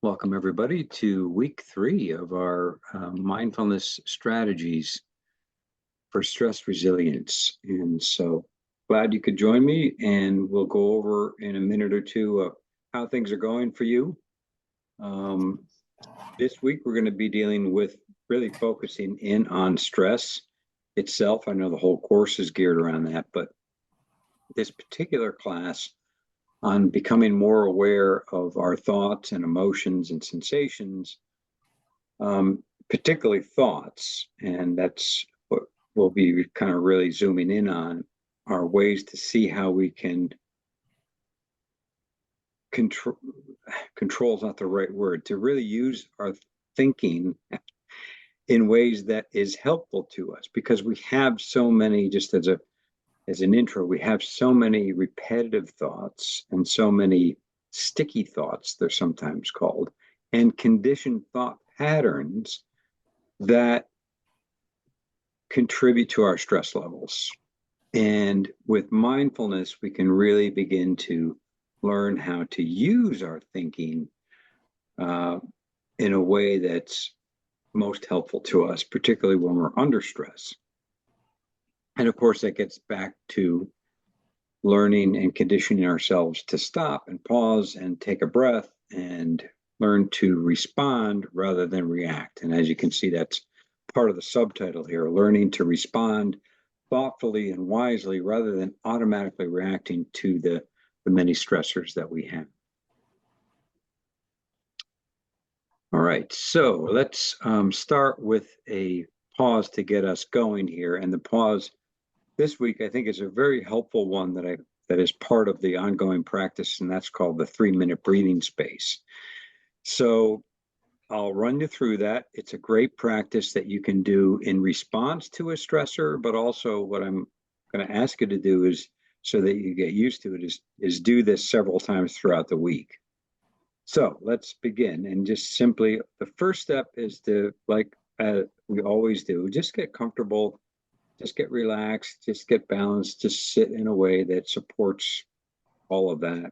Welcome, everybody, to week 3 of our mindfulness strategies for stress resilience. And so glad you could join me, and we'll go over in a minute or two how things are going for you. This week, we're going to be dealing with really focusing in on stress itself. I know the whole course is geared around that, but this particular class on becoming more aware of our thoughts and emotions and sensations, particularly thoughts, and that's what we'll be kind of really zooming in on, are ways to see how we can control is not the right word, to really use our thinking in ways that is helpful to us, because we have so many, just as an intro, we have so many repetitive thoughts and so many sticky thoughts, they're sometimes called, and conditioned thought patterns that contribute to our stress levels. And with mindfulness, we can really begin to learn how to use our thinking in a way that's most helpful to us, particularly when we're under stress. And of course, that gets back to learning and conditioning ourselves to stop and pause and take a breath and learn to respond rather than react. And as you can see, that's part of the subtitle here, learning to respond thoughtfully and wisely rather than automatically reacting to the many stressors that we have. All right, so let's start with a pause to get us going here. And the pause this week, I think, is a very helpful one that is part of the ongoing practice, and that's called the 3-minute breathing space. So I'll run you through that. It's a great practice that you can do in response to a stressor, but also what I'm going to ask you to do is, so that you get used to it, is do this several times throughout the week. So let's begin. And just simply, the first step is to, like we always do, just get comfortable, just get relaxed, just get balanced, just sit in a way that supports all of that.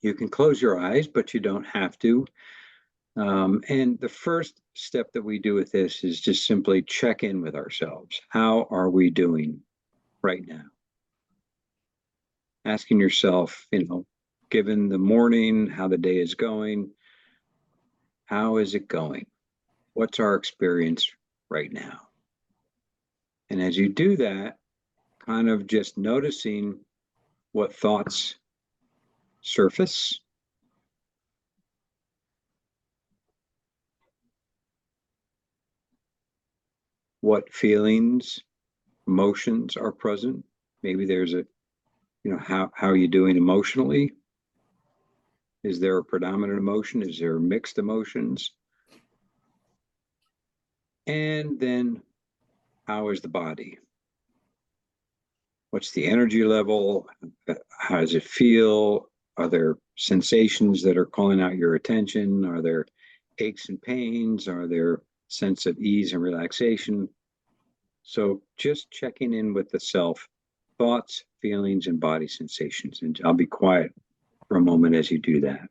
You can close your eyes, but you don't have to. And the first step that we do with this is just simply check in with ourselves. How are we doing right now? Asking yourself, given the morning, how the day is going, how is it going? What's our experience right now? And as you do that, kind of just noticing what thoughts surface, what feelings, emotions are present. Maybe there's how are you doing emotionally? Is there a predominant emotion? Is there mixed emotions? And then how is the body? What's the energy level? How does it feel? Are there sensations that are calling out your attention? Are there aches and pains? Are there sense of ease and relaxation? So just checking in with the self, thoughts, feelings, and body sensations. And I'll be quiet for a moment as you do that.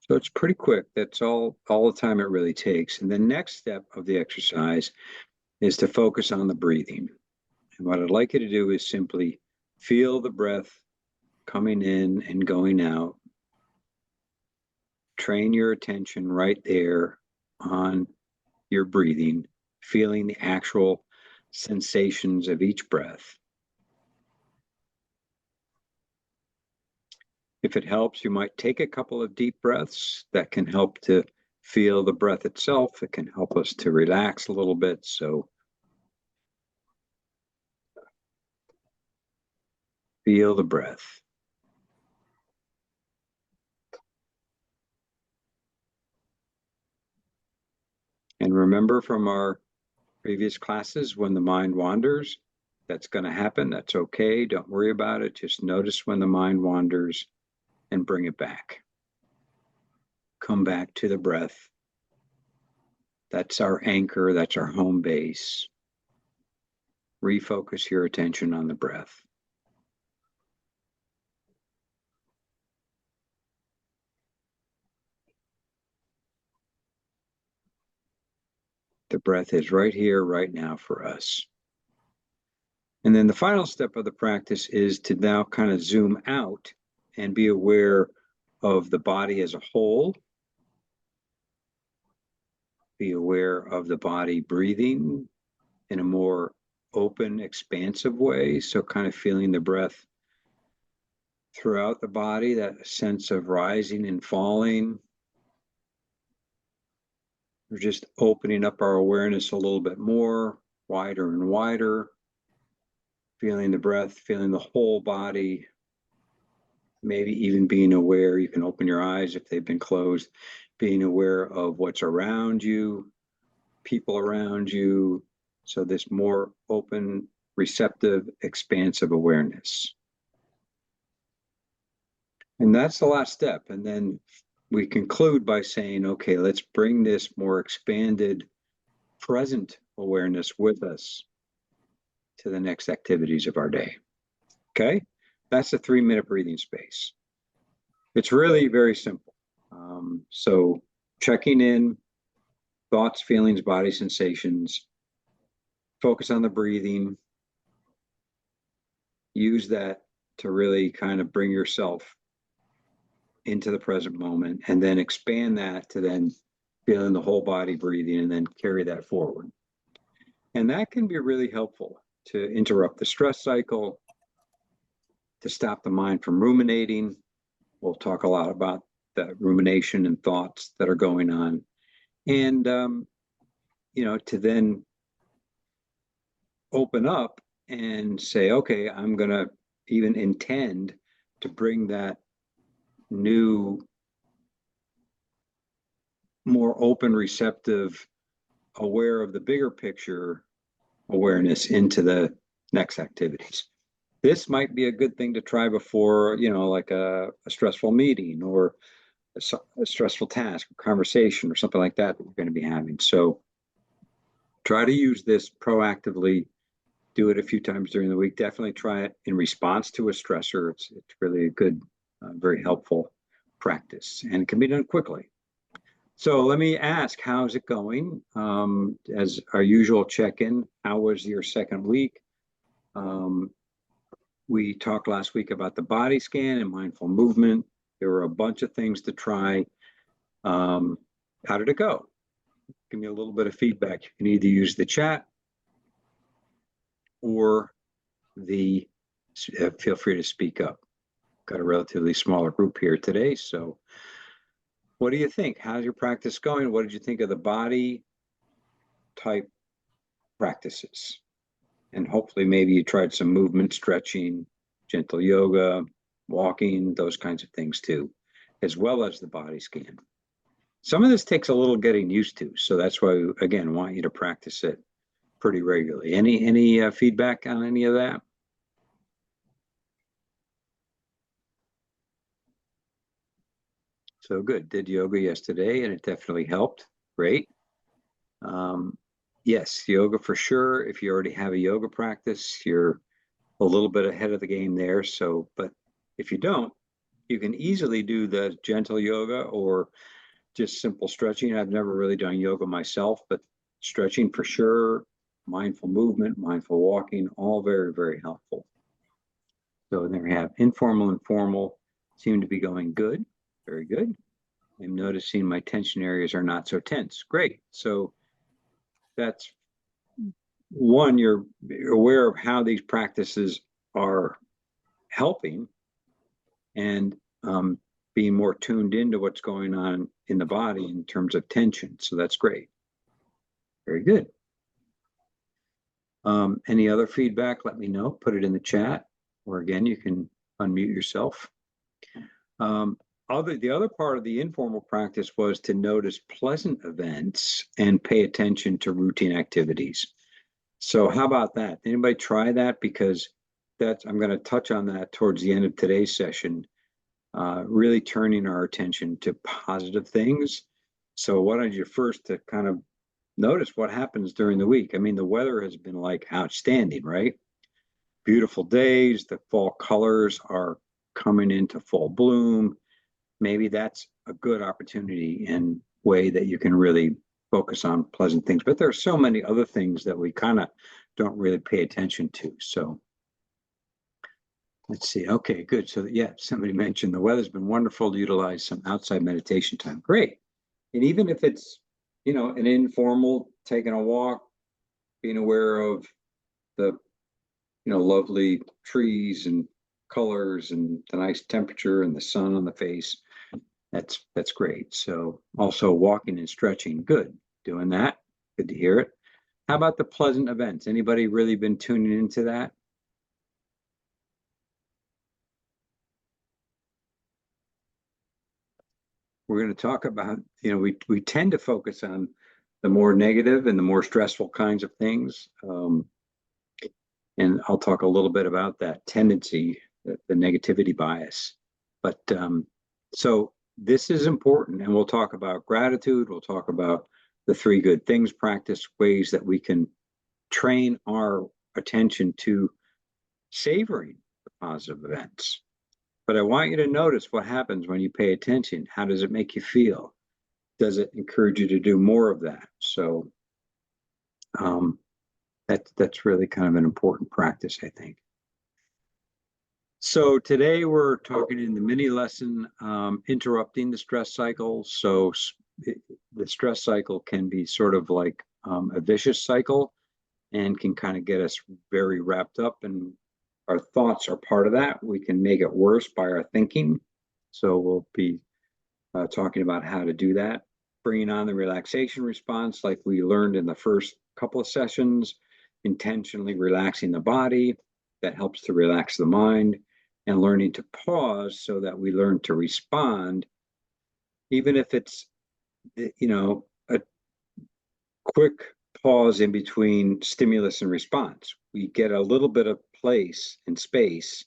So it's pretty quick. That's all the time it really takes. And the next step of the exercise is to focus on the breathing. And what I'd like you to do is simply feel the breath coming in and going out. Train your attention right there on your breathing, feeling the actual sensations of each breath. If it helps, you might take a couple of deep breaths. That can help to feel the breath itself. It can help us to relax a little bit. So feel the breath. And remember from our previous classes, when the mind wanders, that's going to happen. That's okay. Don't worry about it. Just notice when the mind wanders and bring it back. come back to the breath. That's our anchor, that's our home base. Refocus your attention on the breath. The breath is right here, right now for us. And then the final step of the practice is to now kind of zoom out and be aware of the body as a whole. Be aware of the body breathing in a more open, expansive way. So kind of feeling the breath throughout the body, that sense of rising and falling. We're just opening up our awareness a little bit more, wider and wider. Feeling the breath, feeling the whole body, maybe even being aware. You can open your eyes if they've been closed, being aware of what's around you, people around you. So this more open, receptive, expansive awareness. And that's the last step. And then we conclude by saying, okay, let's bring this more expanded present awareness with us to the next activities of our day. Okay, that's the 3-minute breathing space. It's really very simple. So checking in, thoughts, feelings, body sensations, focus on the breathing, use that to really kind of bring yourself into the present moment, and then expand that to then feeling the whole body breathing, and then carry that forward. And that can be really helpful to interrupt the stress cycle, to stop the mind from ruminating. We'll talk a lot about that rumination and thoughts that are going on. And, to then open up and say, okay, I'm going to even intend to bring that new, more open, receptive, aware of the bigger picture awareness into the next activities. This might be a good thing to try before, like a stressful meeting or a stressful task or conversation or something like that we're going to be having. So try to use this proactively. Do it a few times during the week. Definitely try it in response to a stressor. It's really a good, very helpful practice, and it can be done quickly. So let me ask, how's it going? As our usual check-in, how was your second week? We talked last week about the body scan and mindful movement. There were a bunch of things to try. How did it go? Give me a little bit of feedback. You can either use the chat or feel free to speak up. Got a relatively smaller group here today. So what do you think? How's your practice going? What did you think of the body type practices? And hopefully maybe you tried some movement, stretching, gentle yoga, walking, those kinds of things too, as well as the body scan. Some of this takes a little getting used to. So that's why we, again, want you to practice it pretty regularly. Any feedback on any of that? So good. Did yoga yesterday, and it definitely helped. Great. Yes, yoga for sure. If you already have a yoga practice, you're a little bit ahead of the game there. So, but if you don't, you can easily do the gentle yoga or just simple stretching. I've never really done yoga myself, but stretching for sure, mindful movement, mindful walking, all very, very helpful. So there we have informal and formal seem to be going good. Very good. I'm noticing my tension areas are not so tense. Great. So that's one, you're aware of how these practices are helping, and being more tuned into what's going on in the body in terms of tension. So that's great. Very good. Any other feedback, let me know. Put it in the chat, or again, you can unmute yourself. The other part of the informal practice was to notice pleasant events and pay attention to routine activities. So how about that? Anybody try that? Because I'm going to touch on that towards the end of today's session. really turning our attention to positive things. So why don't you first to kind of notice what happens during the week? I mean, the weather has been like outstanding, right? Beautiful days, the fall colors are coming into full bloom. Maybe that's a good opportunity and way that you can really focus on pleasant things. But there are so many other things that we kind of don't really pay attention to. So let's see. Okay, good. So yeah, somebody mentioned the weather's been wonderful to utilize some outside meditation time. Great. And even if it's, an informal taking a walk, being aware of the, lovely trees and colors and the nice temperature and the sun on the face, that's great. So also walking and stretching, good. Doing that, good to hear it. How about the pleasant events? Anybody really been tuning into that? We're going to talk about, we tend to focus on the more negative and the more stressful kinds of things. And I'll talk a little bit about that tendency, the negativity bias. But so this is important. And we'll talk about gratitude. We'll talk about the 3 good things practice, ways that we can train our attention to savoring the positive events. But I want you to notice what happens when you pay attention. How does it make you feel? Does it encourage you to do more of that? So that's really kind of an important practice, I think. So today we're talking in the mini lesson, interrupting the stress cycle. So the stress cycle can be sort of like a vicious cycle and can kind of get us very wrapped up, and our thoughts are part of that. We can make it worse by our thinking. So we'll be talking about how to do that, bringing on the relaxation response like we learned in the first couple of sessions, intentionally relaxing the body. That helps to relax the mind, and learning to pause so that we learn to respond, even if it's, a quick pause in between stimulus and response. We get a little bit of place and space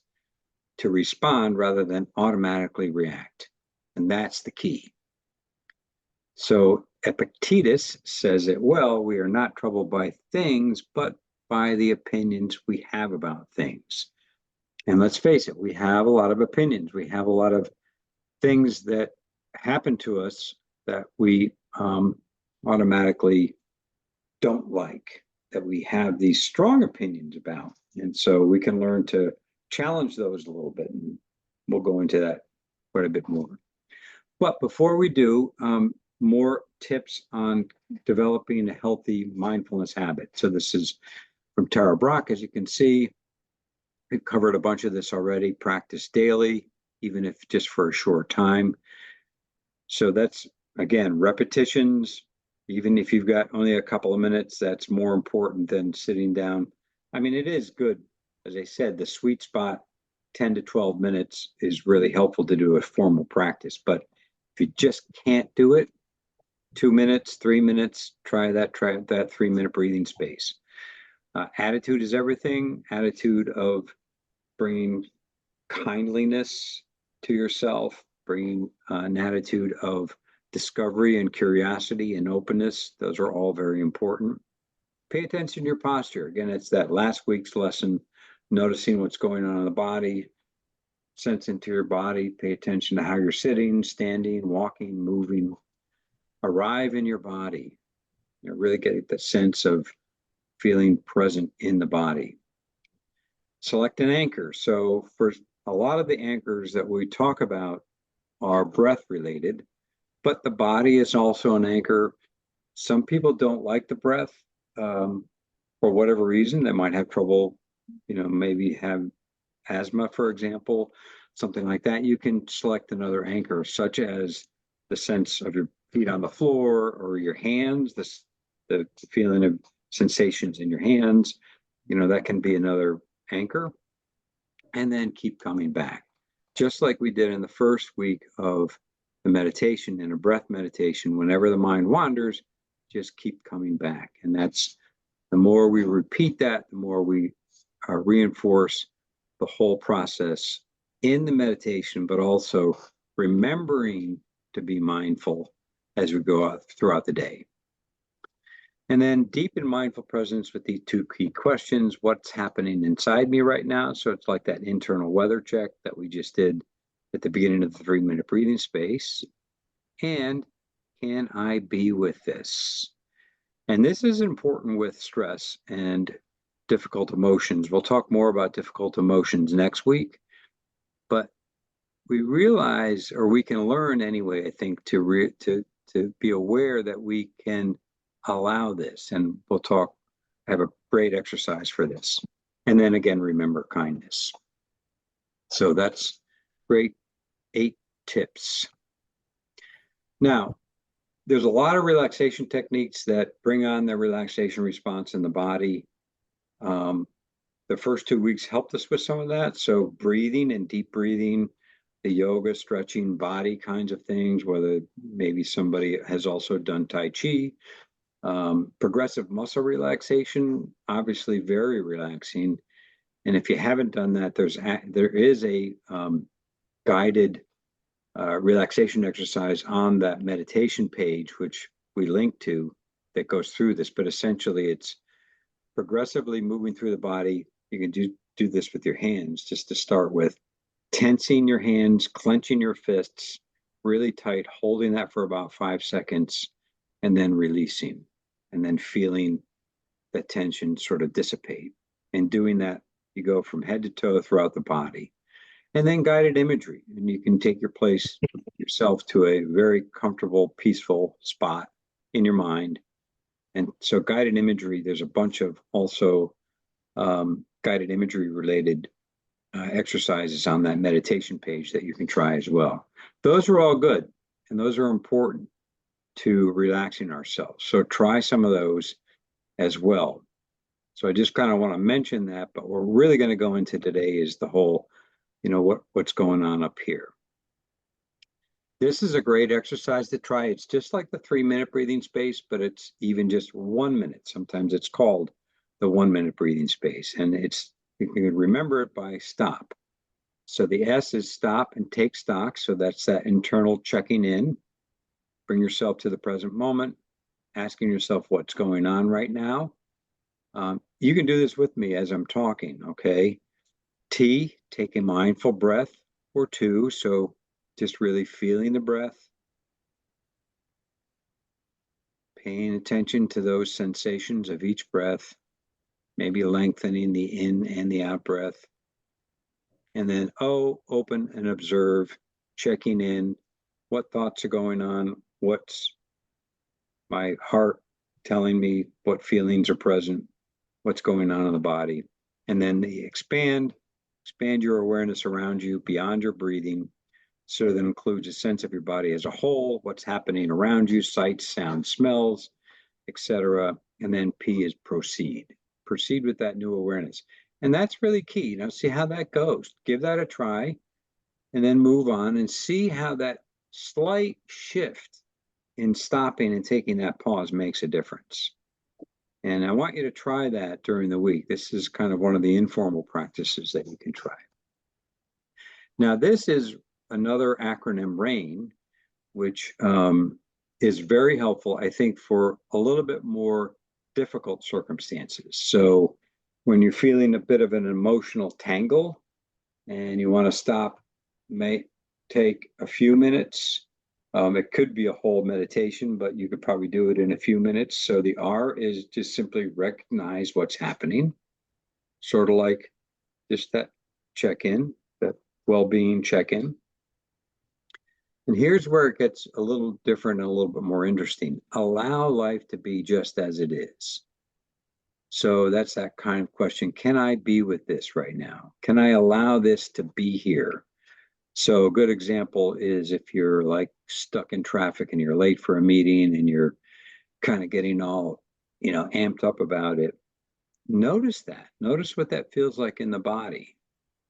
to respond rather than automatically react. And that's the key. So Epictetus says it well, we are not troubled by things, but by the opinions we have about things. And let's face it, we have a lot of opinions. We have a lot of things that happen to us that we automatically don't like, that we have these strong opinions about. And so we can learn to challenge those a little bit. And we'll go into that quite a bit more. But before we do, more tips on developing a healthy mindfulness habit. So this is from Tara Brach. As you can see, we've covered a bunch of this already. Practice daily, even if just for a short time. So that's, again, repetitions. Even if you've got only a couple of minutes, that's more important than sitting down. I mean, it is good. As I said, the sweet spot, 10 to 12 minutes, is really helpful to do a formal practice. But if you just can't do it, 2 minutes, 3 minutes, try that 3-minute breathing space. Attitude is everything. Attitude of bringing kindliness to yourself, bringing an attitude of discovery and curiosity and openness. Those are all very important. Pay attention to your posture. Again, it's that last week's lesson, noticing what's going on in the body, sense into your body, pay attention to how you're sitting, standing, walking, moving. Arrive in your body. Really get the sense of feeling present in the body. Select an anchor. So for a lot of the anchors that we talk about are breath related, but the body is also an anchor. Some people don't like the breath for whatever reason. They might have trouble, maybe have asthma, for example, something like that. You can select another anchor, such as the sense of your feet on the floor or your hands, the feeling of sensations in your hands. That can be another anchor. And then keep coming back. Just like we did in the first week of the meditation, in a breath meditation, whenever the mind wanders, just keep coming back. And that's, the more we repeat that, the more we reinforce the whole process in the meditation, but also remembering to be mindful as we go out throughout the day. And then deepen mindful presence with these two key questions. What's happening inside me right now? So it's like that internal weather check that we just did at the beginning of the 3-minute breathing space. And can I be with this? And this is important with stress and difficult emotions. We'll talk more about difficult emotions next week, but we realize, or we can learn anyway, I think, to be aware that we can allow this. And we'll have a great exercise for this. And then again, remember kindness. So that's great 8 tips. Now, there's a lot of relaxation techniques that bring on the relaxation response in the body. The first 2 weeks helped us with some of that. So breathing and deep breathing, the yoga, stretching, body kinds of things, whether maybe somebody has also done Tai Chi. Progressive muscle relaxation, obviously very relaxing. And if you haven't done that, there is a guided relaxation exercise on that meditation page, which we link to, that goes through this. But essentially, it's progressively moving through the body. You can do this with your hands, just to start with, tensing your hands, clenching your fists really tight, holding that for about 5 seconds, and then releasing, and then feeling the tension sort of dissipate. And doing that, you go from head to toe throughout the body. And then guided imagery, and you can take yourself to a very comfortable, peaceful spot in your mind. And so guided imagery, there's a bunch of also guided imagery related exercises on that meditation page that you can try as well. Those are all good, and those are important to relaxing ourselves. So try some of those as well. So I just kind of want to mention that, but what we're really going to go into today is the whole, what's going on up here. This is a great exercise to try. It's just like the 3-minute breathing space, but it's even just 1 minute. Sometimes it's called the 1-minute breathing space, and you can remember it by stop. So the S is stop and take stock. So that's that internal checking in. Bring yourself to the present moment, asking yourself what's going on right now. You can do this with me as I'm talking, okay? T, take a mindful breath or 2. So just really feeling the breath, paying attention to those sensations of each breath, maybe lengthening the in and the out breath. And then O, open and observe, checking in, what thoughts are going on, what's my heart telling me, what feelings are present, what's going on in the body. And then the expand your awareness around you beyond your breathing. So that includes a sense of your body as a whole, what's happening around you, sights, sounds, smells, etc. And then P is proceed. Proceed with that new awareness. And that's really key. See how that goes. Give that a try, and then move on and see how that slight shift in stopping and taking that pause makes a difference. And I want you to try that during the week. This is kind of one of the informal practices that you can try. Now, this is another acronym, RAIN, which is very helpful, I think, for a little bit more difficult circumstances. So when you're feeling a bit of an emotional tangle and you want to stop, may take a few minutes. It could be a whole meditation, but you could probably do it in a few minutes. So the R is just simply recognize what's happening, sort of like just that check-in, that well-being check-in. And here's where it gets a little different and a little bit more interesting. Allow life to be just as it is. So that's that kind of question. Can I be with this right now? Can I allow this to be here? So a good example is if you're like stuck in traffic and you're late for a meeting and you're kind of getting all, amped up about it. Notice that. Notice what that feels like in the body.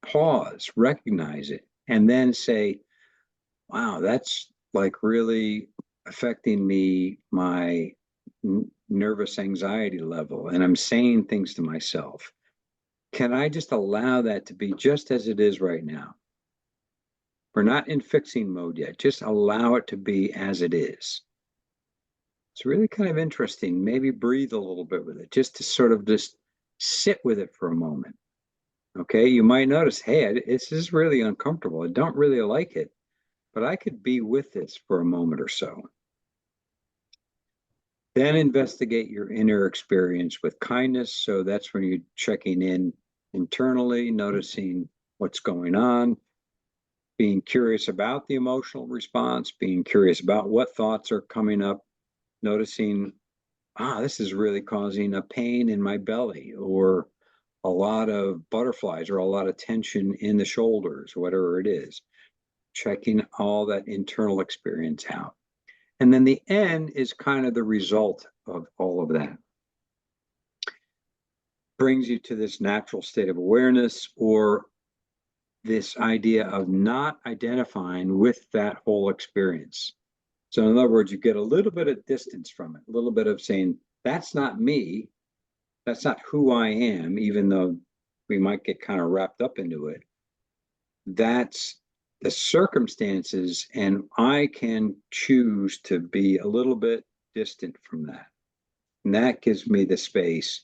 Pause, recognize it, and then say, wow, that's like really affecting me, my nervous anxiety level, and I'm saying things to myself. Can I just allow that to be just as it is right now? We're not in fixing mode yet. Just allow it to be as it is. It's really kind of interesting. Maybe breathe a little bit with it, just to sort of just sit with it for a moment. Okay, you might notice, hey, this is really uncomfortable. I don't really like it, but I could be with this for a moment or so. Then investigate your inner experience with kindness. So that's when you're checking in internally, noticing what's going on, being curious about the emotional response, being curious about what thoughts are coming up, noticing, this is really causing a pain in my belly, or a lot of butterflies, or a lot of tension in the shoulders, whatever it is. Checking all that internal experience out. And then the end is kind of the result of all of that. Brings you to this natural state of awareness, or this idea of not identifying with that whole experience. So in other words, you get a little bit of distance from it, a little bit of saying, that's not me, that's not who I am, even though we might get kind of wrapped up into it. That's the circumstances, and I can choose to be a little bit distant from that. And that gives me the space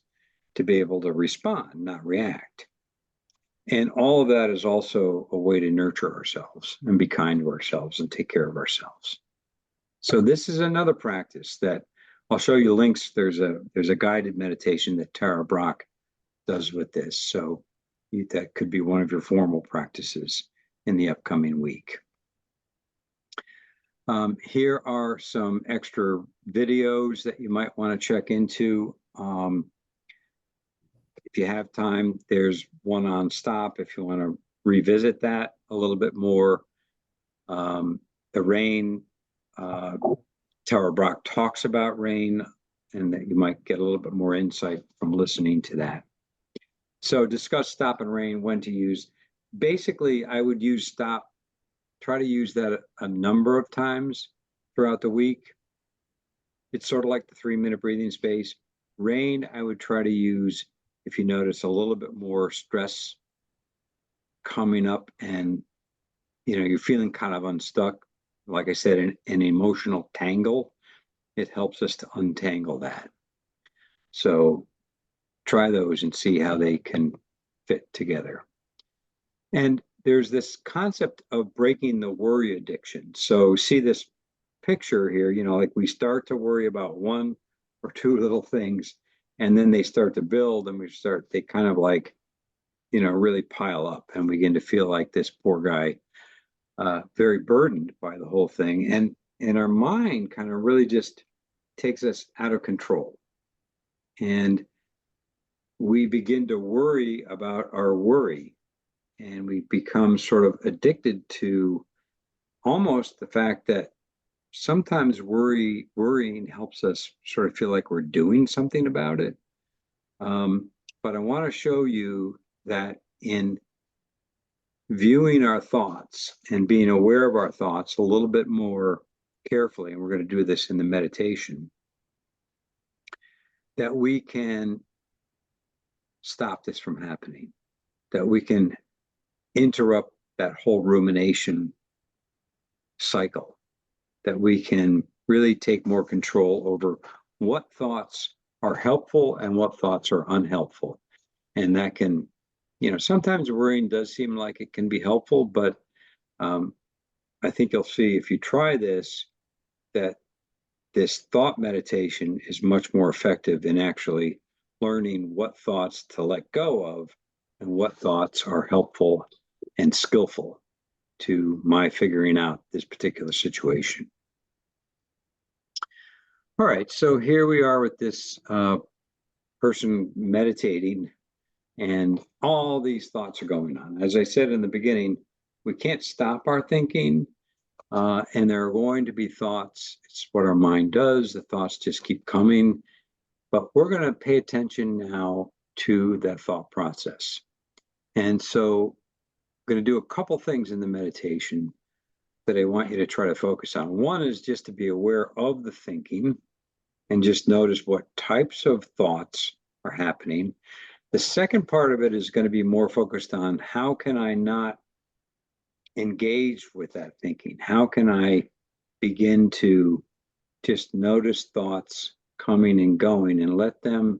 to be able to respond, not react. And all of that is also a way to nurture ourselves and be kind to ourselves and take care of ourselves. So this is another practice that I'll show you links. There's a guided meditation that Tara Brach does with this. So that could be one of your formal practices in the upcoming week. Here are some extra videos that you might want to check into. If you have time, there's one on stop if you want to revisit that a little bit more. The rain, Tara Brach talks about rain, and that you might get a little bit more insight from listening to that. So discuss stop and rain, when to use. Basically, I would use stop, try to use that a number of times throughout the week. It's sort of like the 3-minute breathing space. Rain, I would try to use if you notice a little bit more stress coming up, and you're feeling kind of unstuck. Like I said, an emotional tangle, it helps us to untangle that. So try those and see how they can fit together. And there's this concept of breaking the worry addiction. So see this picture here, like we start to worry about one or two little things, and then they start to build, and they kind of like, really pile up, and we begin to feel like this poor guy, very burdened by the whole thing. And our mind kind of really just takes us out of control. And we begin to worry about our worry, and we become sort of addicted to almost the fact that sometimes worrying helps us sort of feel like we're doing something about it. But I want to show you that in viewing our thoughts and being aware of our thoughts a little bit more carefully, and we're going to do this in the meditation, that we can stop this from happening, that we can interrupt that whole rumination cycle, that we can really take more control over what thoughts are helpful and what thoughts are unhelpful. And that can, sometimes worrying does seem like it can be helpful, but I think you'll see if you try this, that this thought meditation is much more effective in actually learning what thoughts to let go of and what thoughts are helpful and skillful to my figuring out this particular situation. All right, so here we are with this person meditating, and all these thoughts are going on. As I said in the beginning, we can't stop our thinking, and there are going to be thoughts. It's what our mind does. The thoughts just keep coming, but we're going to pay attention now to that thought process. And so I'm going to do a couple things in the meditation that I want you to try to focus on. One is just to be aware of the thinking and just notice what types of thoughts are happening. The second part of it is going to be more focused on how can I not engage with that thinking? How can I begin to just notice thoughts coming and going and let them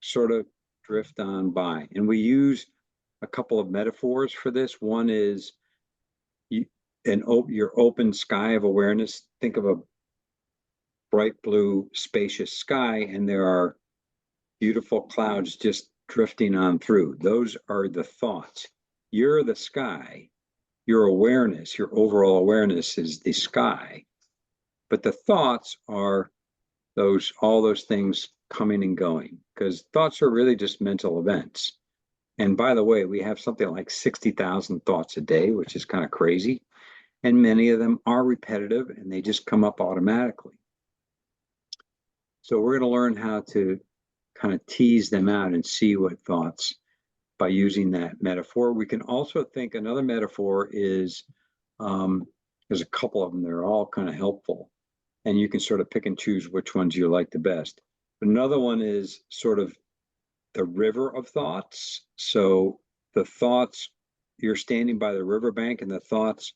sort of drift on by? And we use a couple of metaphors for this. One is your open sky of awareness. Think of a bright blue, spacious sky, and there are beautiful clouds just drifting on through. Those are the thoughts. You're the sky. Your awareness, your overall awareness is the sky. But the thoughts are all those things coming and going, because thoughts are really just mental events. And by the way, we have something like 60,000 thoughts a day, which is kind of crazy. And many of them are repetitive and they just come up automatically. So we're going to learn how to kind of tease them out and see what thoughts by using that metaphor. We can also think another metaphor is, there's a couple of them, they're all kind of helpful. And you can sort of pick and choose which ones you like the best. But another one is sort of the river of thoughts. So the thoughts, you're standing by the riverbank, and the thoughts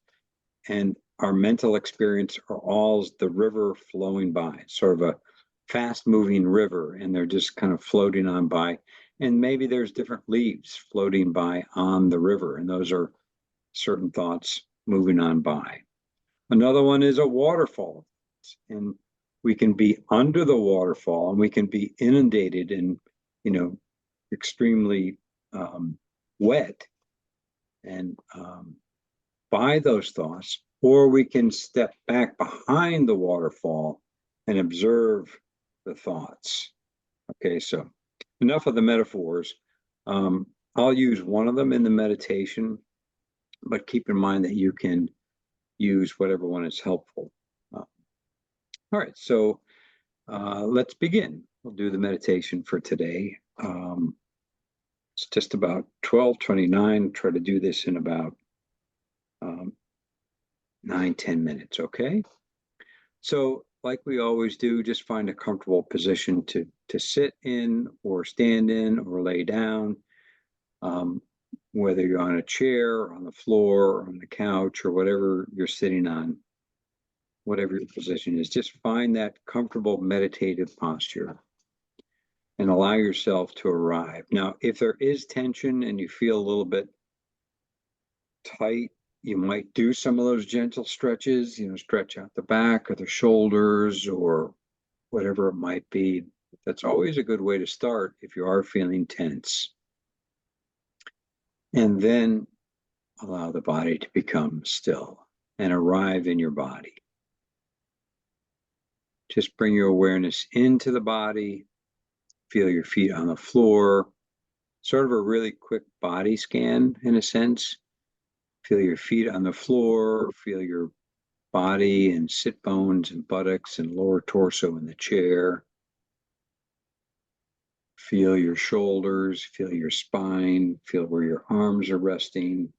and our mental experience are all the river flowing by, sort of a fast moving river, and they're just kind of floating on by. And maybe there's different leaves floating by on the river, and those are certain thoughts moving on by. Another one is a waterfall, and we can be under the waterfall and we can be inundated and, extremely wet and by those thoughts, or we can step back behind the waterfall and observe the thoughts. Okay, so enough of the metaphors. I'll use one of them in the meditation, but keep in mind that you can use whatever one is helpful. All right, so let's begin. We'll do the meditation for today. It's just about 12:29. Try to do this in about 9-10 minutes, okay? So like we always do, just find a comfortable position to sit in or stand in or lay down, whether you're on a chair, on the floor, or on the couch, or whatever you're sitting on, whatever your position is. Just find that comfortable meditative posture and allow yourself to arrive. Now, if there is tension and you feel a little bit tight, you might do some of those gentle stretches, stretch out the back or the shoulders or whatever it might be. That's always a good way to start if you are feeling tense. And then allow the body to become still and arrive in your body. Just bring your awareness into the body. Feel your feet on the floor. Sort of a really quick body scan in a sense. Feel your feet on the floor. Feel your body and sit bones and buttocks and lower torso in the chair. Feel your shoulders. Feel your spine. Feel where your arms are resting.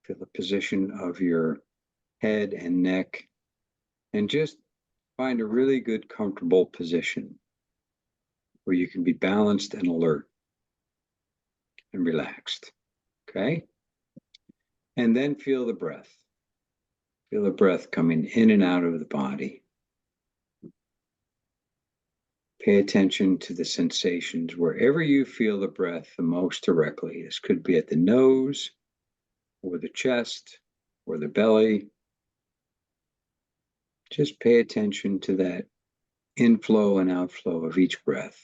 Feel the position of your head and neck. And just find a really good, comfortable position where you can be balanced and alert and relaxed. Okay? And then feel the breath. Feel the breath coming in and out of the body. Pay attention to the sensations wherever you feel the breath the most directly. This could be at the nose, or the chest, or the belly. Just pay attention to that inflow and outflow of each breath.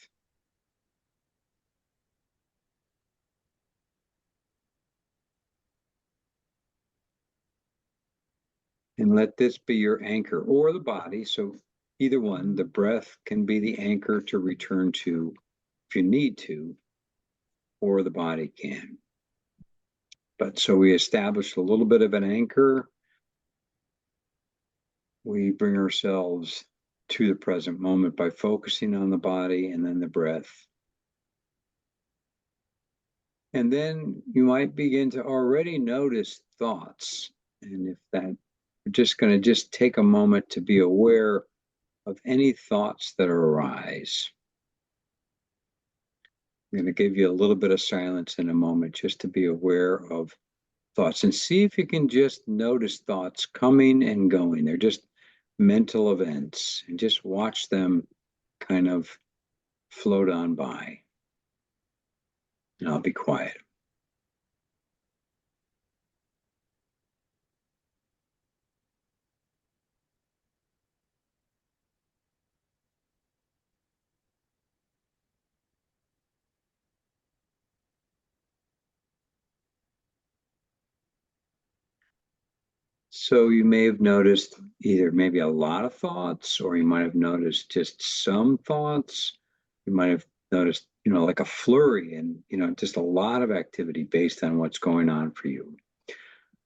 And let this be your anchor, or the body. So either one, the breath can be the anchor to return to if you need to, or the body can. But so we establish a little bit of an anchor. We bring ourselves to the present moment by focusing on the body and then the breath. And then you might begin to already notice thoughts. And if that, we're just going to just take a moment to be aware of any thoughts that arise. I'm going to give you a little bit of silence in a moment just to be aware of thoughts, and see if you can just notice thoughts coming and going. They're just mental events, and just watch them kind of float on by. And I'll be quiet. So you may have noticed either maybe a lot of thoughts, or you might have noticed just some thoughts. You might have noticed, like a flurry and, just a lot of activity based on what's going on for you.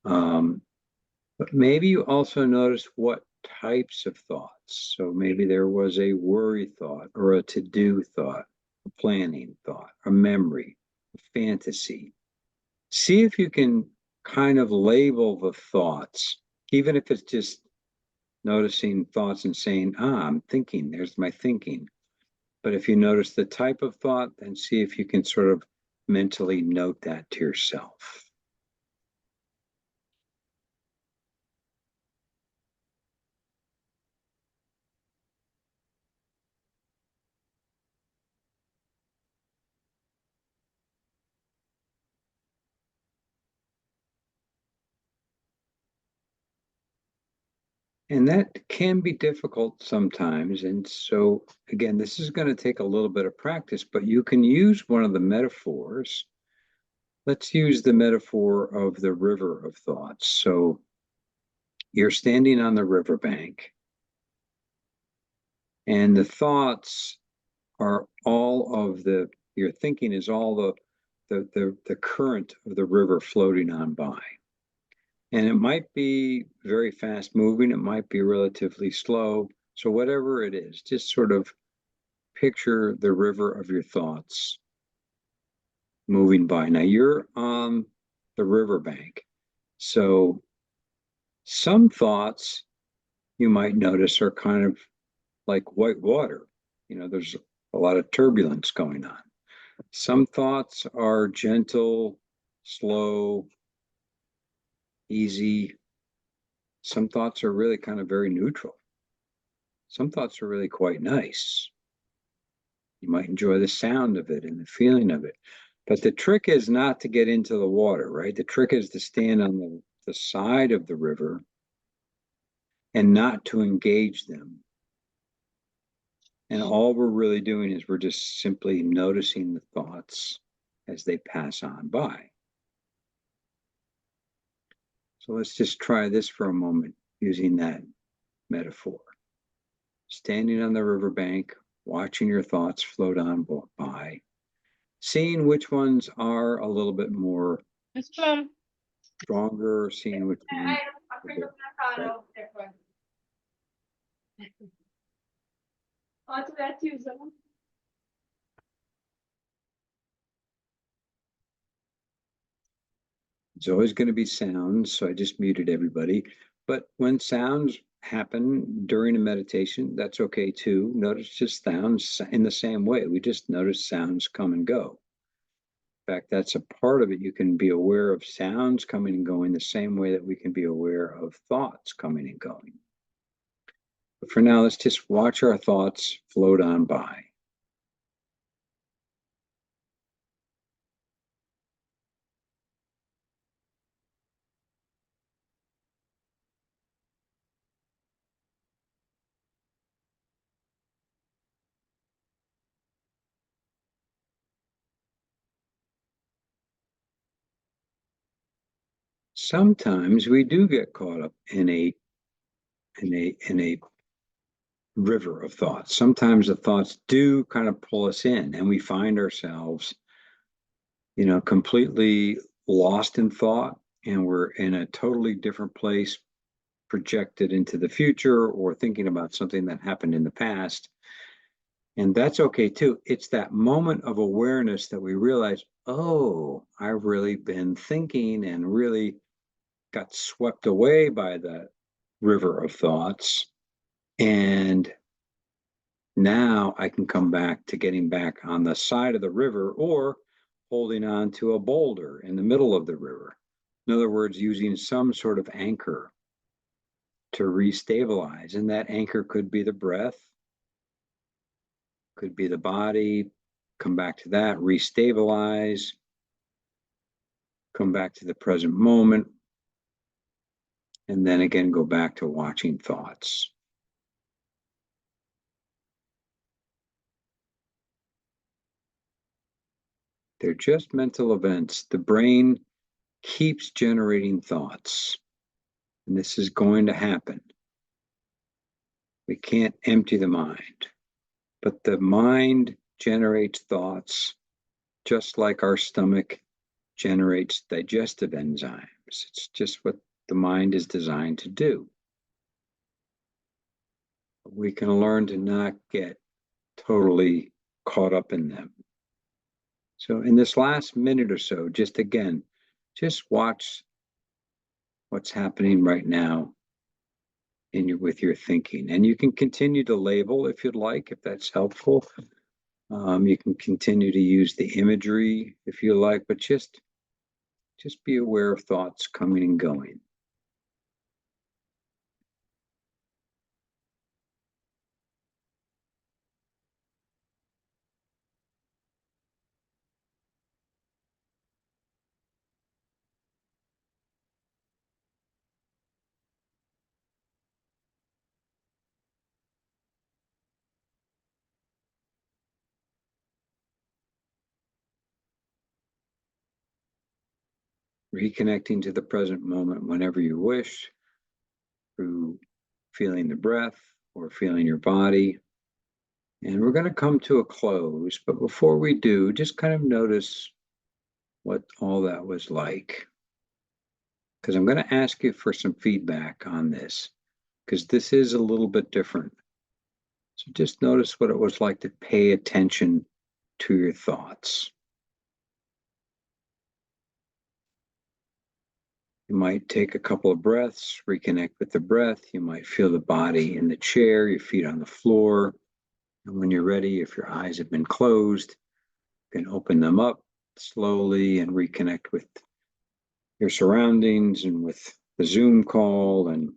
But maybe you also noticed what types of thoughts. So maybe there was a worry thought, or a to-do thought, a planning thought, a memory, a fantasy. See if you can kind of label the thoughts, even if it's just noticing thoughts and saying, I'm thinking, there's my thinking. But if you notice the type of thought, then see if you can sort of mentally note that to yourself. And that can be difficult sometimes. And so, again, this is going to take a little bit of practice, but you can use one of the metaphors. Let's use the metaphor of the river of thoughts. So you're standing on the riverbank, and the thoughts are all of your thinking is all the current of the river floating on by. And it might be very fast moving, it might be relatively slow. So, whatever it is, just sort of picture the river of your thoughts moving by. Now, you're on the riverbank. So, some thoughts you might notice are kind of like white water. There's a lot of turbulence going on. Some thoughts are gentle, slow, easy. Some thoughts are really kind of very neutral. Some thoughts are really quite nice. You might enjoy the sound of it and the feeling of it. But the trick is not to get into the water, right? The trick is to stand on the side of the river and not to engage them. And all we're really doing is we're just simply noticing the thoughts as they pass on by. So let's just try this for a moment using that metaphor. Standing on the riverbank, watching your thoughts float on by, seeing which ones are a little bit more stronger, seeing which ones There's always going to be sounds, so I just muted everybody. But when sounds happen during a meditation, that's okay too. Notice just sounds in the same way. We just notice sounds come and go. In fact, that's a part of it. You can be aware of sounds coming and going the same way that we can be aware of thoughts coming and going. But for now, let's just watch our thoughts float on by. Sometimes we do get caught up in a river of thoughts. Sometimes the thoughts do kind of pull us in, and we find ourselves, completely lost in thought, and we're in a totally different place, projected into the future, or thinking about something that happened in the past. And that's okay too. It's that moment of awareness that we realize, oh, I've really been thinking and really got swept away by the river of thoughts. And now I can come back to getting back on the side of the river, or holding on to a boulder in the middle of the river. In other words, using some sort of anchor to restabilize. And that anchor could be the breath, could be the body. Come back to that, restabilize, come back to the present moment, and then again go back to watching thoughts. They're just mental events. The brain keeps generating thoughts, and this is going to happen. We can't empty the mind, but the mind generates thoughts just like our stomach generates digestive enzymes. It's just what the mind is designed to do. We can learn to not get totally caught up in them. So in this last minute or so, just watch what's happening right now with your thinking. And you can continue to label if you'd like, if that's helpful. You can continue to use the imagery if you like, but just be aware of thoughts coming and going. Reconnecting to the present moment whenever you wish, through feeling the breath or feeling your body. And we're going to come to a close, but before we do, just kind of notice what all that was like. Because I'm going to ask you for some feedback on this, because this is a little bit different. So just notice what it was like to pay attention to your thoughts. You might take a couple of breaths, reconnect with the breath. You might feel the body in the chair, your feet on the floor. And when you're ready, if your eyes have been closed, you can open them up slowly and reconnect with your surroundings and with the Zoom call and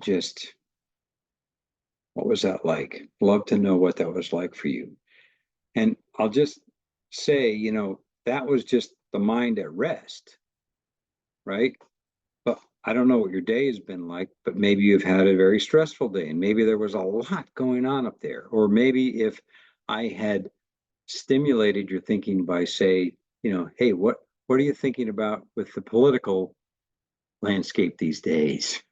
just, what was that like? Love to know what that was like for you. And I'll just say, that was just the mind at rest, right? But I don't know what your day has been like, but maybe you've had a very stressful day and maybe there was a lot going on up there. Or maybe if I had stimulated your thinking by say, hey, what are you thinking about with the political landscape these days?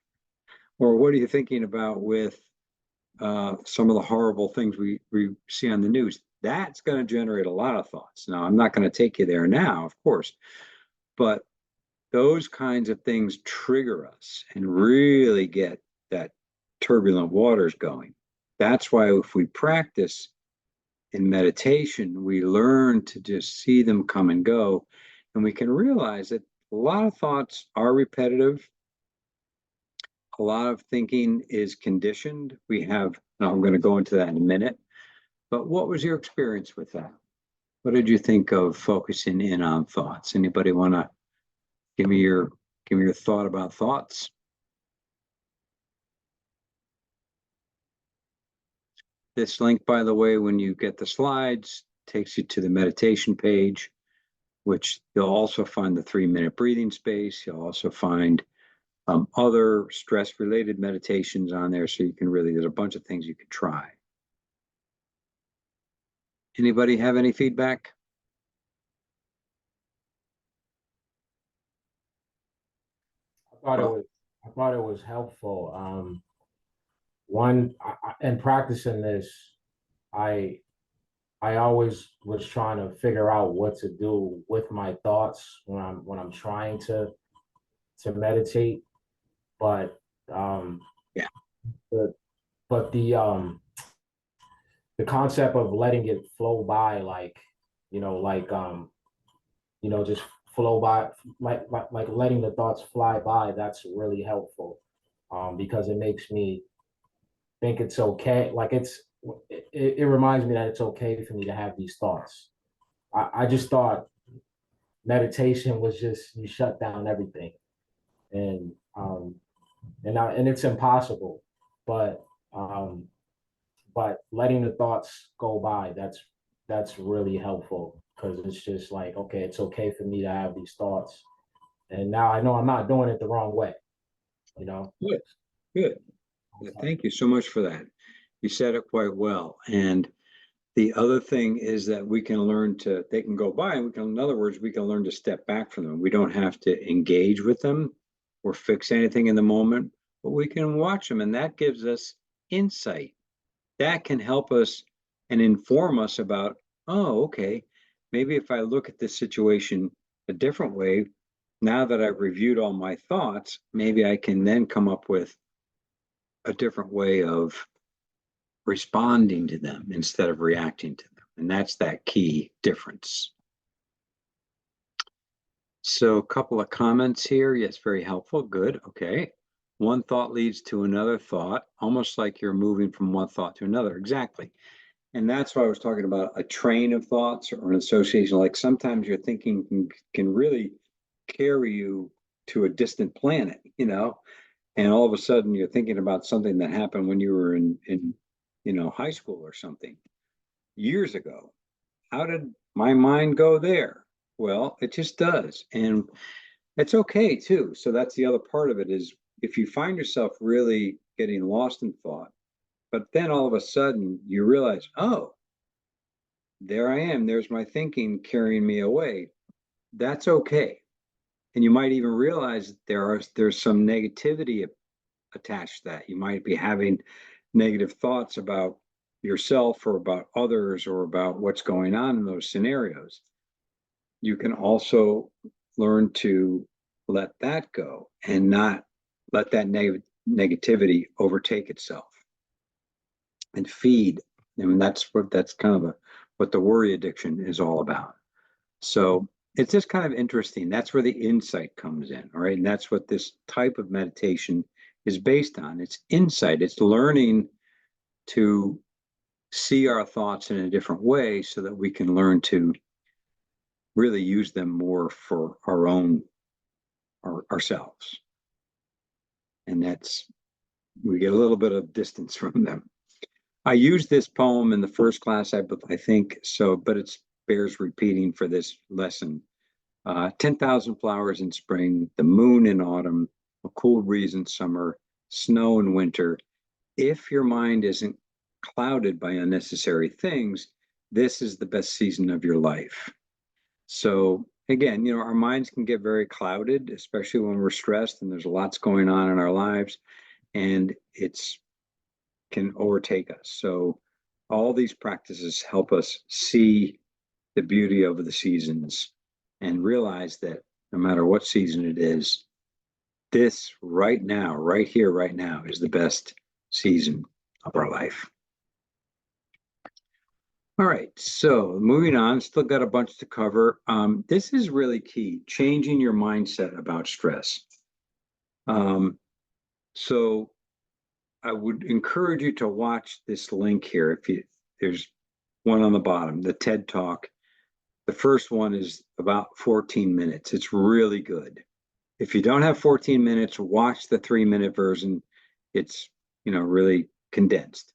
Or what are you thinking about with some of the horrible things we see on the news? That's going to generate a lot of thoughts. Now, I'm not going to take you there now, of course, but those kinds of things trigger us and really get that turbulent waters going. That's why if we practice in meditation, we learn to just see them come and go, and we can realize that a lot of thoughts are repetitive. A lot of thinking is conditioned. I'm going to go into that in a minute, but what was your experience with that? What did you think of focusing in on thoughts? Anybody want to give me your thought about thoughts? This link, by the way, when you get the slides, takes you to the meditation page, which you'll also find the 3-minute breathing space. You'll also find other stress-related meditations on there, so there's a bunch of things you can try. Anybody have any feedback? I thought it was helpful. In practicing this, I always was trying to figure out what to do with my thoughts when I'm trying to meditate, but Yeah. the but the concept of letting it flow by, just flow by, like letting the thoughts fly by. That's really helpful, because it makes me think it's okay. It reminds me that it's okay for me to have these thoughts. I just thought meditation was just you shut down everything, and and it's impossible, but um, but letting the thoughts go by, that's really helpful because it's just like, okay, it's okay for me to have these thoughts, and now I know I'm not doing it the wrong way, you know. Good, good. Yeah, thank you so much for that. You said it quite well. And the other thing is that we can learn to, they can go by, and we can, in other words, we can learn to step back from them. We don't have to engage with them or fix anything in the moment, but we can watch them. And that gives us insight. That can help us and inform us about, oh, okay, maybe if I look at this situation a different way, now that I've reviewed all my thoughts, maybe I can then come up with a different way of responding to them instead of reacting to them. And that's that key difference. So a couple of comments here. Yes, very helpful. Good. Okay. One thought leads to another thought, almost like you're moving from one thought to another. Exactly. And that's why I was talking about a train of thoughts or an association. Like sometimes your thinking can really carry you to a distant planet, and all of a sudden you're thinking about something that happened when you were in high school or something years ago. How did my mind go there? Well, it just does. And it's okay too. So that's the other part of it is if you find yourself really getting lost in thought, but then all of a sudden you realize, oh, there I am. There's my thinking carrying me away. That's okay. And you might even realize there's some negativity attached to that. You might be having negative thoughts about yourself or about others or about what's going on in those scenarios. You can also learn to let that go and not let that negativity overtake itself and feed. I mean, that's kind of what the worry addiction is all about. So it's just kind of interesting. That's where the insight comes in, all right? And that's what this type of meditation is based on. It's insight. It's learning to see our thoughts in a different way so that we can learn to really use them more for ourselves. And we get a little bit of distance from them. I used this poem in the first class, I think so, but it bears repeating for this lesson. 10,000 flowers in spring, the moon in autumn, a cool breeze in summer, snow in winter. If your mind isn't clouded by unnecessary things, this is the best season of your life. So again, our minds can get very clouded, especially when we're stressed and there's lots going on in our lives, and it's can overtake us. So all these practices help us see the beauty of the seasons and realize that no matter what season it is, this right now, right here, right now is the best season of our life. All right, so moving on, still got a bunch to cover. This is really key, changing your mindset about stress. So I would encourage you to watch this link here. There's one on the bottom, the TED Talk. The first one is about 14 minutes. It's really good. If you don't have 14 minutes, watch the 3-minute version. It's, really condensed.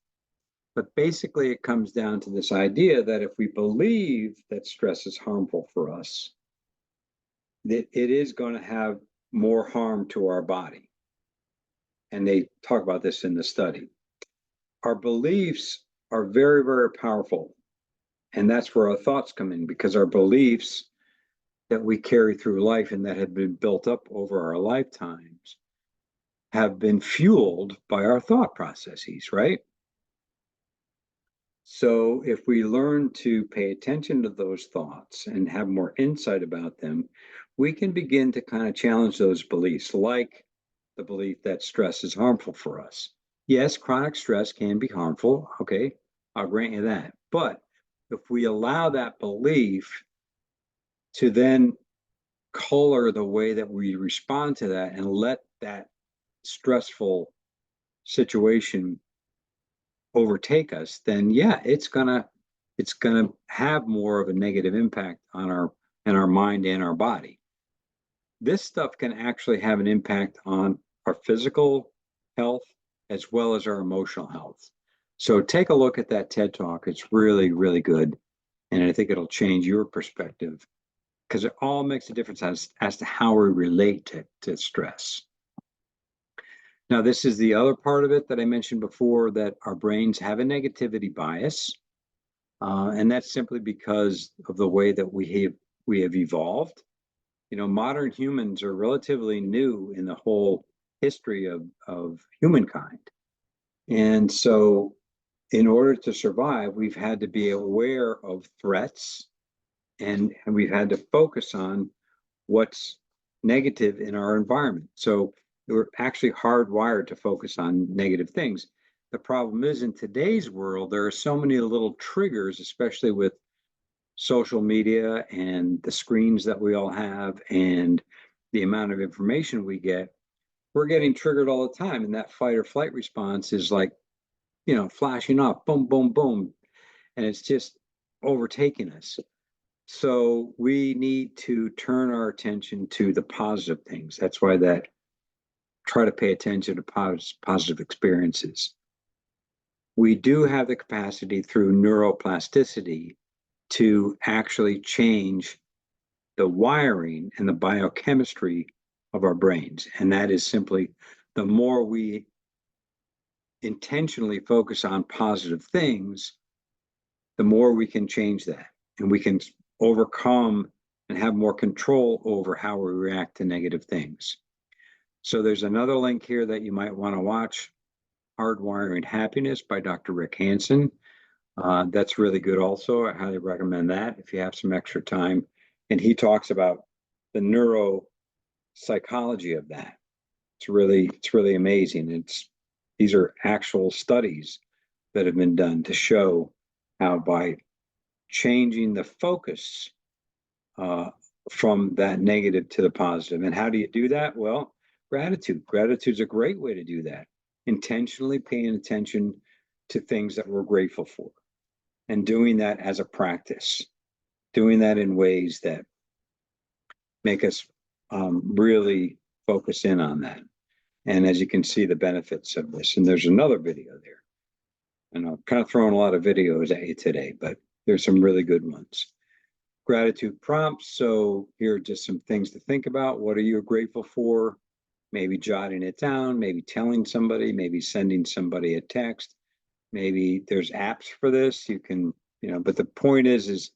But basically, it comes down to this idea that if we believe that stress is harmful for us, that it is going to have more harm to our body. And they talk about this in the study. Our beliefs are very, very powerful. And that's where our thoughts come in, because our beliefs that we carry through life and that have been built up over our lifetimes have been fueled by our thought processes, right? So if we learn to pay attention to those thoughts and have more insight about them, we can begin to kind of challenge those beliefs, like the belief that stress is harmful for us. Yes, chronic stress can be harmful. Okay, I'll grant you that. But if we allow that belief to then color the way that we respond to that and let that stressful situation overtake us, then yeah, it's gonna have more of a negative impact on and our mind and our body. This stuff can actually have an impact on our physical health as well as our emotional health. So take a look at that TED Talk. It's really, really good. And I think it'll change your perspective because it all makes a difference as to how we relate to stress. Now, this is the other part of it that I mentioned before, that our brains have a negativity bias. And that's simply because of the way that we have evolved. You know, modern humans are relatively new in the whole history of humankind. And so in order to survive, we've had to be aware of threats, and we've had to focus on what's negative in our environment. So we're actually hardwired to focus on negative things. The problem is, in today's world, there are so many little triggers, especially with social media and the screens that we all have and the amount of information we get. We're getting triggered all the time. And that fight or flight response is like, you know, flashing off, boom, boom, boom. And it's just overtaking us. So we need to turn our attention to the positive things. That's why that try to pay attention to positive experiences. We do have the capacity through neuroplasticity to actually change the wiring and the biochemistry of our brains. And that is simply, the more we intentionally focus on positive things, the more we can change that. And we can overcome and have more control over how we react to negative things. So there's another link here that you might want to watch, Hardwiring Happiness by Dr. Rick Hanson. That's really good also. I highly recommend that if you have some extra time. And he talks about the neuropsychology of that. It's really amazing. These are actual studies that have been done to show how by changing the focus from that negative to the positive. And how do you do that? Well, gratitude. Gratitude's a great way to do that. Intentionally paying attention to things that we're grateful for, and doing that as a practice, doing that in ways that make us really focus in on that. And as you can see, the benefits of this. And there's another video there. And I'm kind of throwing a lot of videos at you today, but there's some really good ones. Gratitude prompts. So here are just some things to think about. What are you grateful for? Maybe jotting it down, maybe telling somebody, maybe sending somebody a text. Maybe there's apps for this. You can, but the point is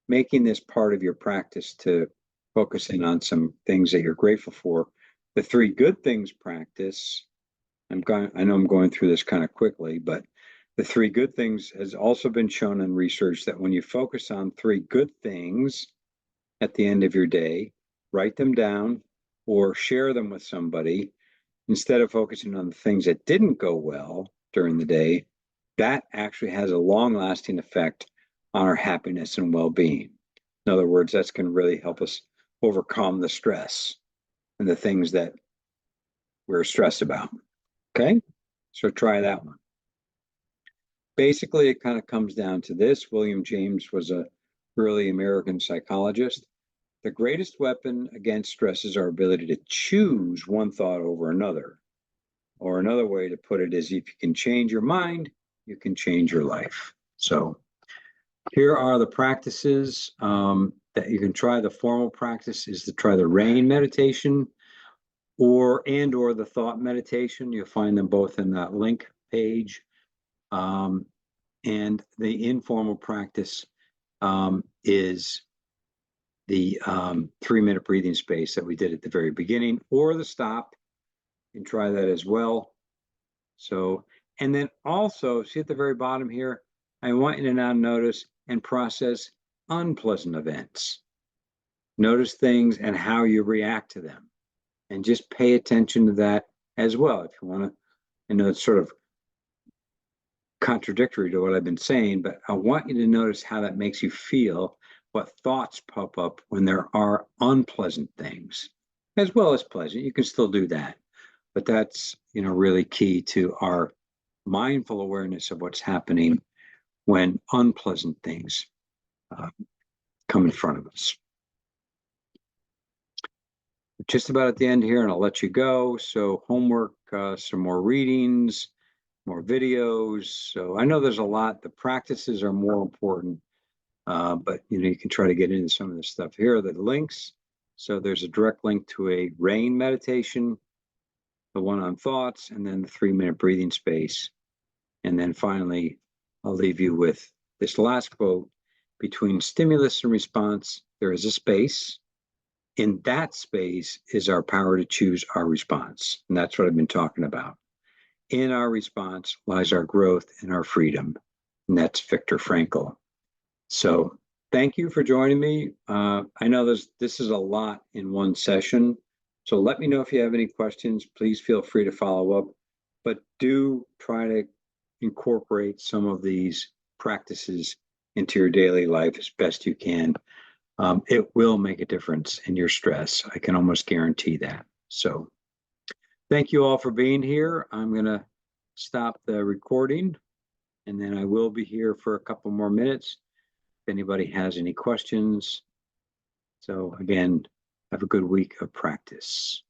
making this part of your practice to focus in on some things that you're grateful for. The 3 good things practice, I know I'm going through this kind of quickly, but the 3 good things has also been shown in research that when you focus on 3 good things at the end of your day, write them down or share them with somebody, instead of focusing on the things that didn't go well during the day, that actually has a long-lasting effect on our happiness and well-being. In other words, that's going to really help us overcome the stress and the things that we're stressed about. Okay, so try that one. Basically, it kind of comes down to this. William James was a early American psychologist. The greatest weapon against stress is our ability to choose one thought over another. Or another way to put it is, if you can change your mind, you can change your life. So here are the practices that you can try. The formal practice is to try the RAIN meditation or the thought meditation. You'll find them both in that link page. And the informal practice is the 3-minute breathing space that we did at the very beginning, or the stop. You can try that as well. So, and then also, see at the very bottom here, I want you to now notice and process unpleasant events. Notice things and how you react to them. And just pay attention to that as well. If you want to, I know it's sort of contradictory to what I've been saying, but I want you to notice how that makes you feel, what thoughts pop up when there are unpleasant things, as well as pleasant. You can still do that. But that's, really key to our mindful awareness of what's happening when unpleasant things come in front of us. just about at the end here, and I'll let you go. So homework, some more readings, more videos. So I know there's a lot. The practices are more important, but you can try to get into some of this stuff. Here are the links. So there's a direct link to a rain meditation, the one on thoughts, and then the 3-minute breathing space. And then finally, I'll leave you with this last quote: between stimulus and response, there is a space. In that space is our power to choose our response. And that's what I've been talking about. In our response lies our growth and our freedom. And that's Viktor Frankl. So thank you for joining me. I know this is a lot in one session. So let me know if you have any questions. Please feel free to follow up. But do try to incorporate some of these practices into your daily life as best you can. It will make a difference in your stress. I can almost guarantee that. So thank you all for being here. I'm going to stop the recording, and then I will be here for a couple more minutes if anybody has any questions. So again, have a good week of practice.